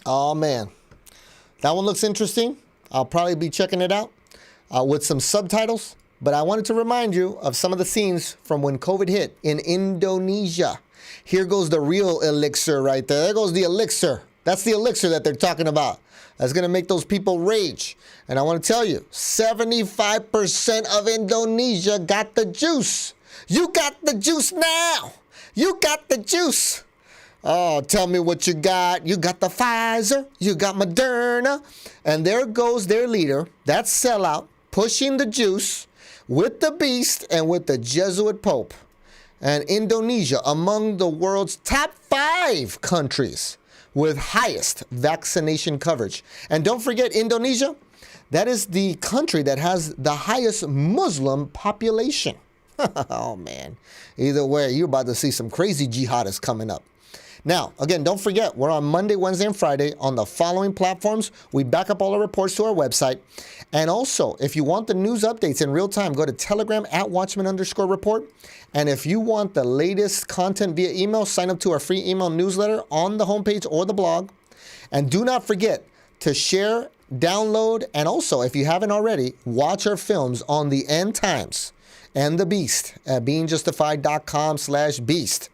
Oh man, that one looks interesting. I'll probably be checking it out with some subtitles. But I wanted to remind you of some of the scenes from when COVID hit in Indonesia. Here goes the real elixir right there. There goes the elixir. That's the elixir that they're talking about. That's going to make those people rage. And I want to tell you, 75% of Indonesia got the juice. You got the juice now. You got the juice. Oh, tell me what you got. You got the Pfizer. You got Moderna. And there goes their leader, that sellout, pushing the juice with the beast and with the Jesuit Pope. And Indonesia among the world's top 5 countries with highest vaccination coverage. And don't forget Indonesia, that is the country that has the highest Muslim population. Oh man, either way, you're about to see some crazy jihadists coming up. Now, again, don't forget, we're on Monday, Wednesday, and Friday on the following platforms. We back up all our reports to our website. And also, if you want the news updates in real time, go to Telegram at Watchman_report. And if you want the latest content via email, sign up to our free email newsletter on the homepage or the blog. And do not forget to share, download, and also, if you haven't already, watch our films on the end times and the beast at beingjustified.com/beast.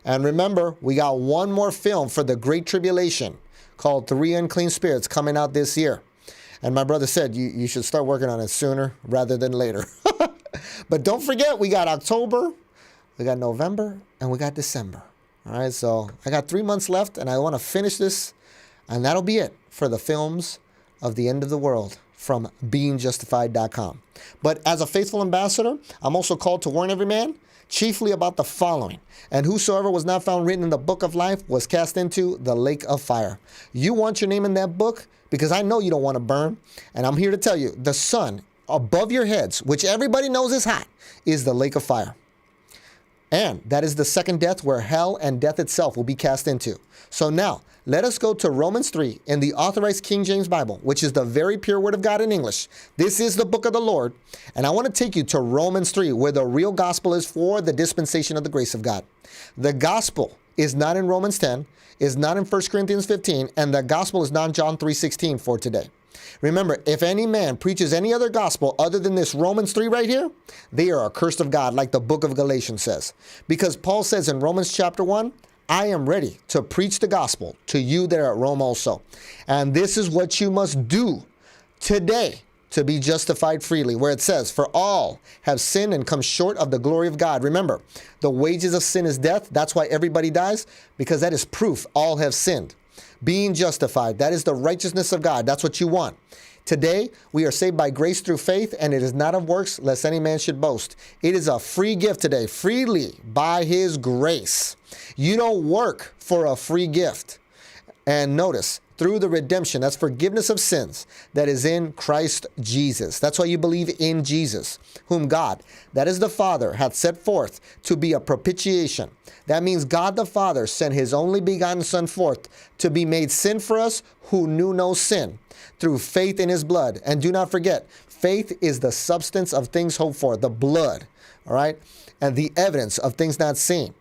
And remember, we got one more film for the Great Tribulation called 3 Unclean Spirits coming out this year. And my brother said you should start working on it sooner rather than later. But don't forget, we got October, we got November, and we got December. All right, so I got 3 months left, and I want to finish this. And that'll be it for the films of the end of the world from beingjustified.com. But as a faithful ambassador, I'm also called to warn every man, chiefly about the following. And whosoever was not found written in the book of life was cast into the lake of fire. You want your name in that book because I know you don't want to burn. And I'm here to tell you, the sun above your heads, which everybody knows is hot, is the lake of fire. And that is the second death where hell and death itself will be cast into. So now, let us go to Romans 3 in the Authorized King James Bible, which is the very pure word of God in English. This is the book of the Lord. And I want to take you to Romans 3, where the real gospel is for the dispensation of the grace of God. The gospel is not in Romans 10, is not in 1 Corinthians 15, and the gospel is not in John 3:16 for today. Remember, if any man preaches any other gospel other than this Romans 3 right here, they are accursed of God, like the book of Galatians says. Because Paul says in Romans chapter 1, I am ready to preach the gospel to you that are at Rome also. And this is what you must do today to be justified freely, where it says, for all have sinned and come short of the glory of God. Remember, the wages of sin is death. That's why everybody dies, because that is proof all have sinned. Being justified, that is the righteousness of God. That's what you want. Today, we are saved by grace through faith, and it is not of works, lest any man should boast. It is a free gift today, freely by his grace. You don't work for a free gift. And notice, through the redemption, that's forgiveness of sins, that is in Christ Jesus. That's why you believe in Jesus, whom God, that is the Father, hath set forth to be a propitiation. That means God the Father sent his only begotten Son forth to be made sin for us who knew no sin, through faith in his blood. And do not forget, faith is the substance of things hoped for, the blood, all right, and the evidence of things not seen.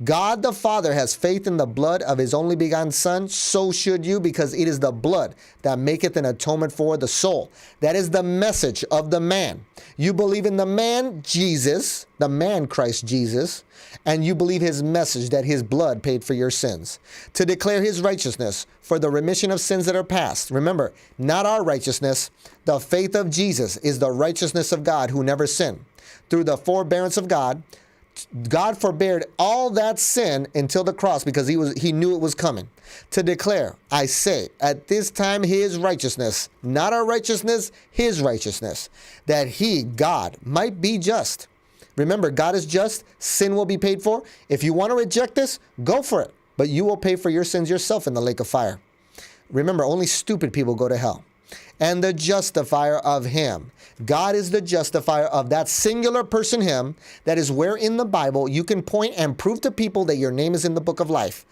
God the Father has faith in the blood of his only begotten Son. So should you, because it is the blood that maketh an atonement for the soul. That is the message of the man. You believe in the man Jesus, the man Christ Jesus, and you believe his message that his blood paid for your sins, to declare his righteousness for the remission of sins that are past. Remember, not our righteousness. The faith of Jesus is the righteousness of God who never sinned. Through the forbearance of God, God forbeared all that sin until the cross, because he knew it was coming, to declare, I say, at this time his righteousness, not our righteousness, his righteousness, that he, God, might be just. Remember, God is just. Sin will be paid for. If you want to reject this, go for it. But you will pay for your sins yourself in the lake of fire. Remember, only stupid people go to hell. And the justifier of him. God is the justifier of that singular person, him. That is where in the Bible you can point and prove to people that your name is in the book of life.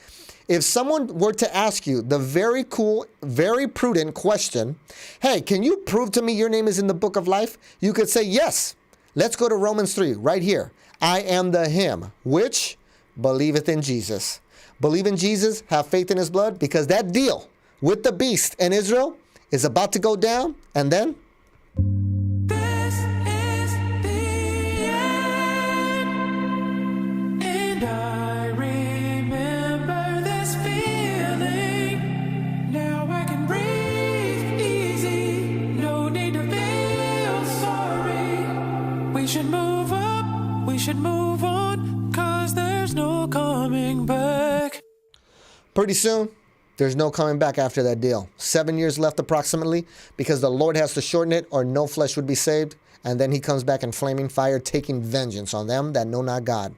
If someone were to ask you the very cool, very prudent question, hey, can you prove to me your name is in the book of life? You could say, yes. Let's go to Romans 3 right here. I am the him which believeth in Jesus. Believe in Jesus, have faith in his blood, because that deal with the beast and Israel is about to go down, and then This is the end, and I remember this feeling. Now I can breathe easy, no need to feel sorry. We should move up, we should move on, 'cause there's no coming back. pretty soon, there's no coming back after that deal. 7 years left approximately, because the Lord has to shorten it or no flesh would be saved. And then he comes back in flaming fire, taking vengeance on them that know not God.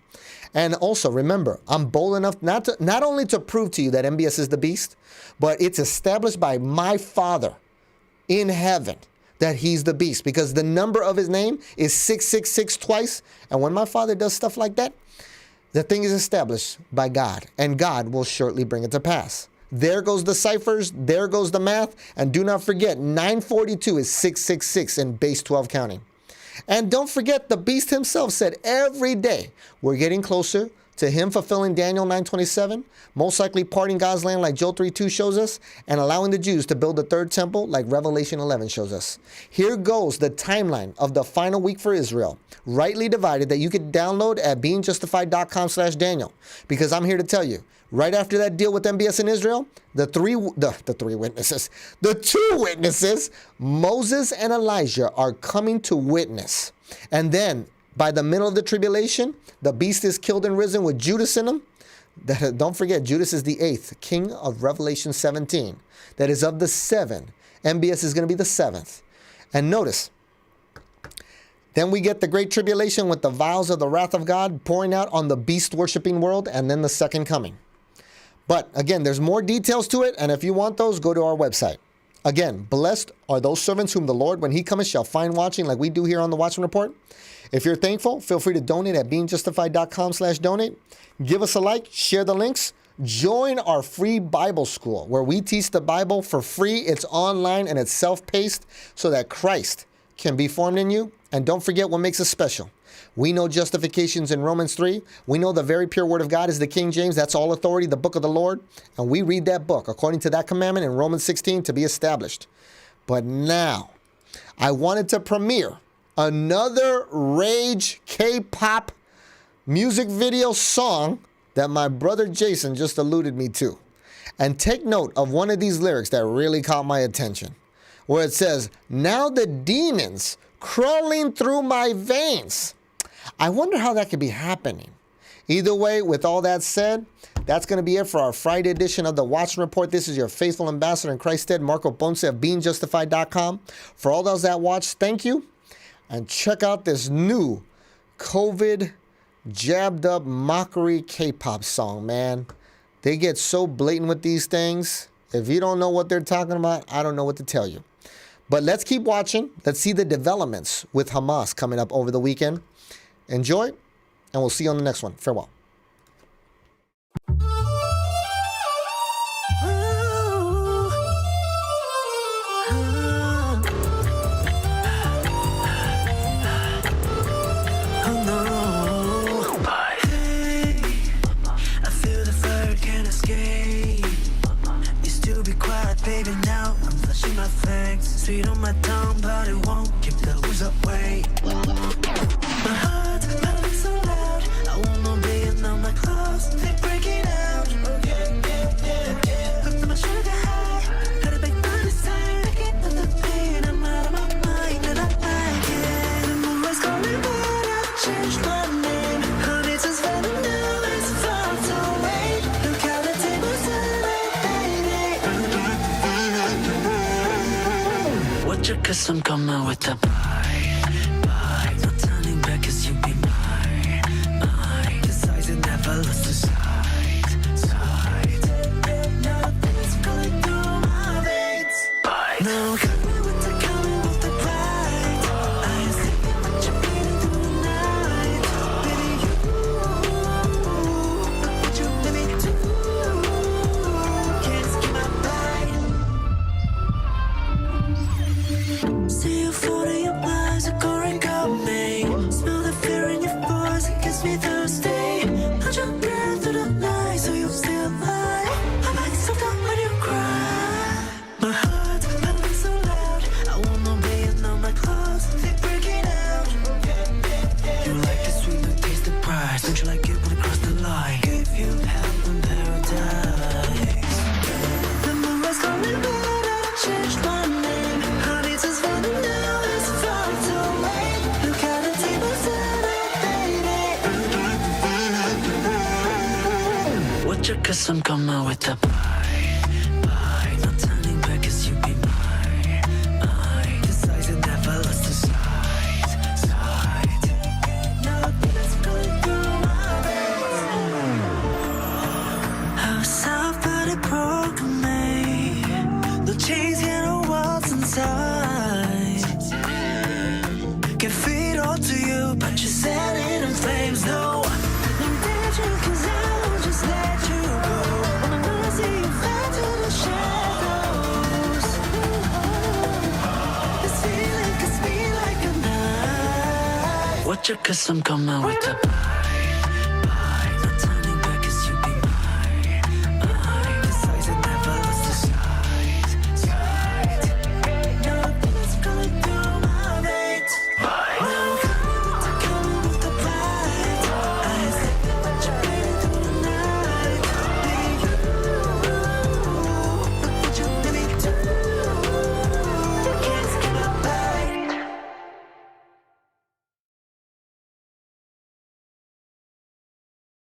And also remember, I'm bold enough not only to prove to you that MBS is the beast, but it's established by my Father in heaven that he's the beast, because the number of his name is 666 twice. And when my Father does stuff like that, the thing is established by God, and God will shortly bring it to pass. There goes the ciphers, there goes the math, and do not forget, 942 is 666 in base 12 counting. And don't forget, the beast himself said every day we're getting closer to him fulfilling Daniel 9:27, most likely parting God's land like Joel 3:2 shows us, and allowing the Jews to build the third temple like Revelation 11 shows us. Here goes the timeline of the final week for Israel, rightly divided, that you could download at beingjustified.com/Daniel, because I'm here to tell you, right after that deal with MBS in Israel, the two witnesses, Moses and Elijah, are coming to witness. And then by the middle of the tribulation, the beast is killed and risen with Judas in him. Don't forget, Judas is the 8th king of Revelation 17. That is of the 7. MBS is going to be the 7th. And notice, then we get the great tribulation with the vials of the wrath of God pouring out on the beast worshiping world, and then the second coming. But again, there's more details to it, and if you want those, go to our website. Again, blessed are those servants whom the Lord, when he cometh, shall find watching, like we do here on the Watchman Report. If you're thankful, feel free to donate at beingjustified.com/donate. Give us a like, share the links. Join our free Bible school where we teach the Bible for free. It's online and it's self-paced so that Christ can be formed in you. And don't forget what makes us special. We know justifications in Romans 3. We know the very pure word of God is the King James. That's all authority, the book of the Lord. And we read that book according to that commandment in Romans 16 to be established. But now, I wanted to premiere another Rage K-pop music video song that my brother Jason just alluded me to. And take note of one of these lyrics that really caught my attention, where it says, "Now the demons crawling through my veins." I wonder how that could be happening. Either way, with all that said, that's going to be it for our Friday edition of the Watchman Report. This is your faithful ambassador in Christ's stead, Marco Ponce of BeingJustified.com. For all those that watch, thank you. And check out this new COVID jabbed up mockery K-pop song, man. They get so blatant with these things. If you don't know what they're talking about, I don't know what to tell you. But let's keep watching. Let's see the developments with Hamas coming up over the weekend. Enjoy, and we'll see you on the next one. Farewell. Baby, now I'm flashing my thanks. Sweet on my tongue, but it won't keep the booze away. My heart pounding so loud. I wanna be in all my clothes. They breaking out. Hooked on my sugar high. Got a big body sign. I can't feel the pain. I'm out of my mind and I like it. I'm always calling, but I changed my name. Honey, just let me know it's far too late. Look how the tables turn, baby. Watch it, 'cause I'm coming with the bye. No turning back, 'cause you be mine. Decides it never lost to sight. Nothing is going through my veins. No, coming with the pride. I ain't sleeping, but you're bleeding through the night. Baby, you let me do. Can't skip my bite. See you floating your eyes, a going got me. Smell the fear in your voice, it gets me thirsty. Hold your breath through the night, so you'll stay alive. I might stop when you cry. My heart pounding so loud. I wanna be in all my clothes. They breaking out. You like the sweet, no taste the price. Don't you like it when it cross the line? Give you hell in paradise. The moonlight's calling, but I changed my name. Honey, just let me know it's far too late. Look how the tables turn, baby. Watch it, 'cause I'm coming with the bye. No turning back, 'cause you be mine. Decides it never lost to sight. Nothing is going through my veins. How soft, but it broke me. The chains get no walls inside. Can feed all to you, but you set it in flames. No, I'm dead you, 'cause I won't just let you go. When I know I see you fly to the shadows. This feeling cuts me like a knife. Watch it, 'cause I'm coming with the bye.